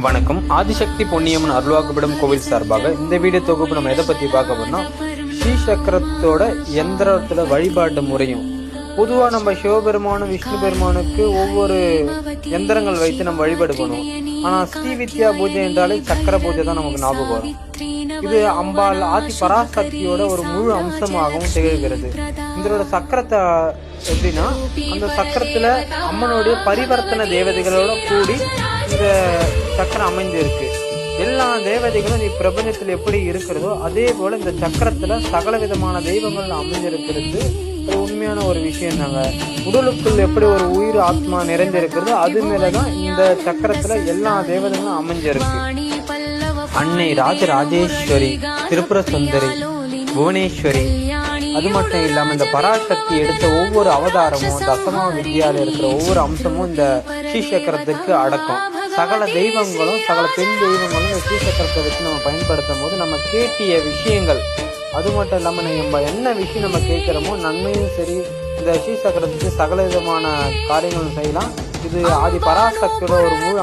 வணக்கம். ஆதிசக்தி பொன்னியம்மன் அருள்வாக்குப்படும் கோவில் சார்பாக இந்த வீடியோ தொகுப்பு நம்ம எதை பத்தி பார்க்க போறோம்னா, ஸ்ரீசக்கரத்தோட எந்திரத்துல வழிபாட்டு முறையும். பொதுவா நம்ம சிவபெருமானும் விஷ்ணு பெருமானுக்கு ஒவ்வொரு எந்திரங்கள் வைத்து நம்ம வழிபாடு பண்ணுவோம். ஆனா ஸ்ரீ வித்யா பூஜை என்றாலே சக்கர பூஜை தான் நமக்கு ஞாபகம் வரும். இது அம்பாள் ஆதி பராசக்தியோட ஒரு முழு அம்சமாகவும் திகழ்கிறது. இதோட சக்கரத்தை எப்படின்னா, அந்த சக்கரத்துல அம்மனுடைய பரிவர்த்தன தேவதைகளோட கூடி இந்த சக்கரம் அமைந்து இருக்கு. எல்லா தேவதைகளும் பிரபஞ்சத்தில் எப்படி இருக்கிறதோ அதே போல இந்த சக்கரத்துல சகல விதமான தெய்வங்கள் அமைஞ்சிருக்கிறது உண்மையான ஒரு விஷயம் தாங்க. உடலுக்குள் எப்படி ஒரு உயிர் ஆத்மா நிறைந்திருக்கிறதோ அது மேலதான் இந்த சக்கரத்துல எல்லா தேவதைகளும் அமைஞ்சிருக்கு. அன்னை ராஜராஜேஸ்வரி, திரிபுர சுந்தரி, புவனேஸ்வரி, அது மட்டும் இல்லாம இந்த பராசக்தி எடுத்த ஒவ்வொரு அவதாரமும் தசமா வித்யால இருக்கிற ஒவ்வொரு அம்சமும் இந்த ஸ்ரீசக்கரத்துக்கு அடக்கம். சகல தெய்வங்களும் சகல பெண் தெய்வங்களும் இந்த ஸ்ரீசக்கரத்தை வச்சு நம்ம பயன்படுத்தும் போது நம்ம கேட்டிய விஷயங்கள், அது மட்டும் இல்லாம நம்ம என்ன விஷயம் நம்ம கேட்கிறோமோ நன்மையும் சரி, இந்த ஸ்ரீசக்கரத்துக்கு சகல விதமான காரியங்களும் செய்யலாம். இது ஆதி பராசக்தியோட ஒரு முழு